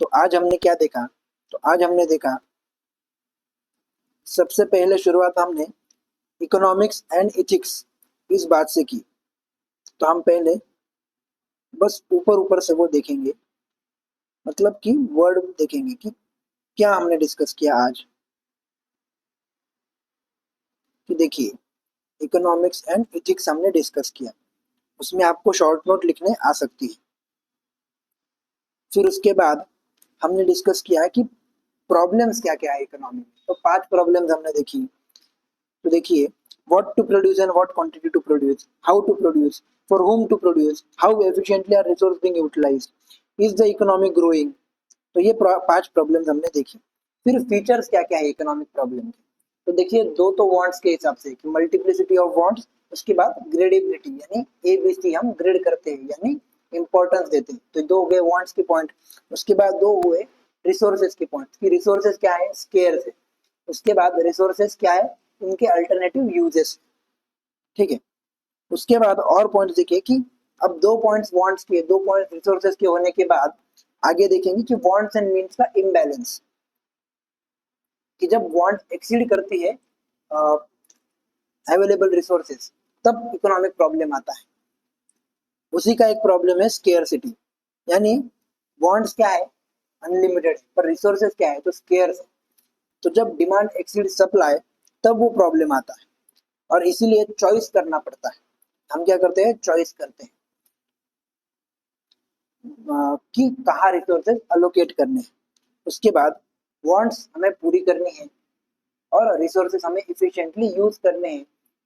तो आज हमने क्या देखा, तो आज हमने देखा सबसे पहले शुरुआत हमने इकोनॉमिक्स एंड इथिक्स इस बात से की। तो हम पहले बस ऊपर ऊपर से वो देखेंगे, मतलब कि वर्ड देखेंगे कि क्या हमने डिस्कस किया आज। कि देखिए, इकोनॉमिक्स एंड इथिक्स हमने डिस्कस किया, उसमें आपको शॉर्ट नोट लिखने आ सकती है। फिर उसके बाद हमने डिस्कस किया है कि प्रॉब्लम्स क्या क्या है इकोनॉमी में। तो 5 प्रॉब्लम्स हमने देखी। तो देखिए, what to produce and what quantity to produce, how to produce, for whom to produce, how efficiently are resources being utilized, is the economy growing। तो ये 5 प्रॉब्लम्स हमने देखी। फिर फीचर्स क्या क्या है इकोनॉमिक प्रॉब्लम के। तो देखिए, दो तो वांट्स के हिसाब से कि मल्टीप्लिसिटी ऑफ वांट्स, उसके बाद ग्रेडेबिलिटी, यानी ABC हम ग्रेड करते हैं, यानी इंपॉर्टेंस देते हैं। तो 2 हो गए वांट्स के पॉइंट। उसके बाद 2 हुए रिसोर्सेज के पॉइंट कि रिसोर्सेज क्या है, स्केर्स है। उसके बाद रिसोर्सेज क्या है, उनके अल्टरनेटिव यूजेस। ठीक है। उसके बाद और पॉइंट्स देखिए कि अब 2 पॉइंट्स वांट्स के, 2 पॉइंट्स रिसोर्सेज के होने के बाद आगे देखेंगे कि वांट्स एंड मीन्स का इम्बैलेंस, कि जब वांट एक्सीड करती है अवेलेबल रिसोर्सेज तब इकोनॉमिक प्रॉब्लम आता है। उसी का एक प्रॉब्लम है स्केर्सिटी, यानी वांट्स क्या है, अनलिमिटेड, पर रिसोर्सेज क्या है, तो स्केर्स है। तो जब डिमांड एक्सीड सप्लाई तब वो प्रॉब्लम आता है, और इसीलिए चॉइस करना पड़ता है। हम क्या करते हैं, चॉइस करते हैं कि कहाँ रिसोर्सेज अलोकेट करने हैं। उसके बाद वांट्स हमें पूरी करनी है और रिसोर्सेज हमें इफिशिएंटली यूज करने हैं,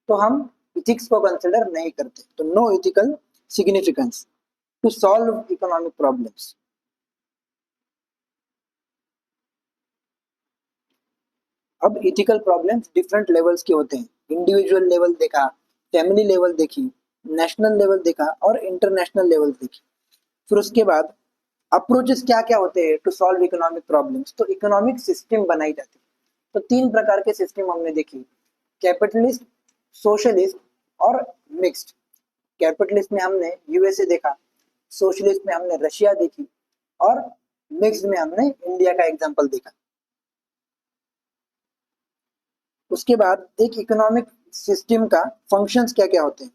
तो हम इथिक्स को कंसिडर नहीं करते। तो no ethical significance to solve economic problems. अब इथिकल प्रॉब्लम्स डिफरेंट लेवल्स के होते हैं। इंडिविजुअल लेवल देखा, फैमिली लेवल देखी, नेशनल लेवल देखा और इंटरनेशनल लेवल देखी। फिर उसके बाद अप्रोचेस क्या क्या होते हैं टू सॉल्व इकोनॉमिक प्रॉब्लम्स। तो इकोनॉमिक सिस्टम बनाई जाती है। तो 3 प्रकार के सिस्टम हमने देखी, कैपिटलिस्ट, सोशलिस्ट और मिक्स्ड। कैपिटलिस्ट में हमने यूएसए देखा, सोशलिस्ट में हमने रशिया देखी, और मिक्स्ड में हमने इंडिया का एग्जांपल देखा। उसके बाद एक इकोनॉमिक सिस्टम का फंक्शंस क्या क्या होते हैं।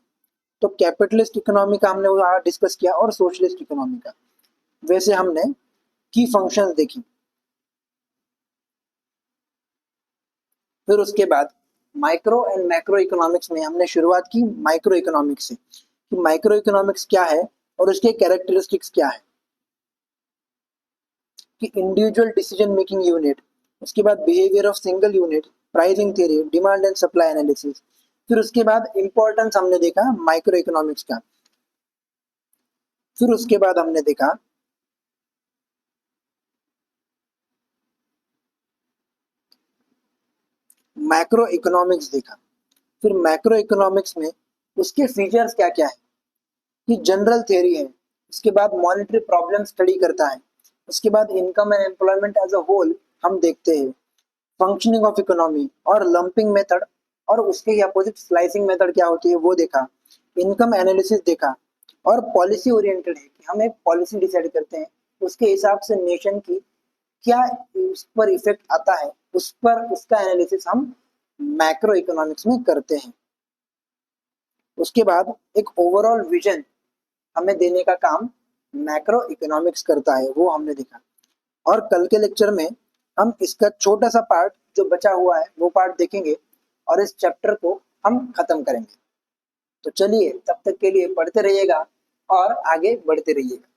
तो कैपिटलिस्ट इकोनॉमी का हमने वहाँ डिस्कस किया, और सोशलिस्ट इकोनॉमी का। वैसे हमने की फंक्शंस देखी। फिर उसके बाद माइक्रो एंड मैक्रो इकोनॉमिक्स में हमने शुरुआत की माइक्रो इकोनॉमिक्स से, कि माइक्रो इकोनॉमिक्स क्या है और उसके कैरेक्टरिस्टिक्स क्या है। कि इंडिविजुअल डिसीजन मेकिंग यूनिट, उसके बाद behaviour of single unit, pricing theory, demand and supply analysis. फिर उसके बाद इंपॉर्टेंस हमने देखा माइक्रो इकोनॉमिक्स का। फिर उसके बाद हमने देखा मैक्रो इकोनॉमिक्स देखा। फिर मैक्रो इकोनॉमिक्स में उसके फीचर्स क्या क्या है, कि जनरल थ्योरी है। उसके बाद मॉनेटरी प्रॉब्लम स्टडी करता है। उसके बाद income and employment as a whole हम देखते हैं, फंक्शनिंग ऑफ इकोनॉमी और लंपिंग मेथड, और उसके ही अपोजिट स्लाइसिंग मेथड क्या होती है वो देखा, इनकम एनालिसिस देखा, और पॉलिसी ओरिएंटेड है कि हम एक पॉलिसी डिसाइड करते हैं, उसके हिसाब से नेशन की क्या उस पर इफेक्ट आता है, उस पर उसका एनालिसिस हम मैक्रो इकोनॉमिक्स में करते हैं। उसके बाद एक ओवरऑल विजन हमें देने का काम मैक्रो इकोनॉमिक्स करता है, वो हमने देखा। और कल के लेक्चर में हम इसका छोटा सा पार्ट जो बचा हुआ है वो पार्ट देखेंगे और इस चैप्टर को हम खत्म करेंगे। तो चलिए, तब तक के लिए पढ़ते रहिएगा और आगे बढ़ते रहिएगा।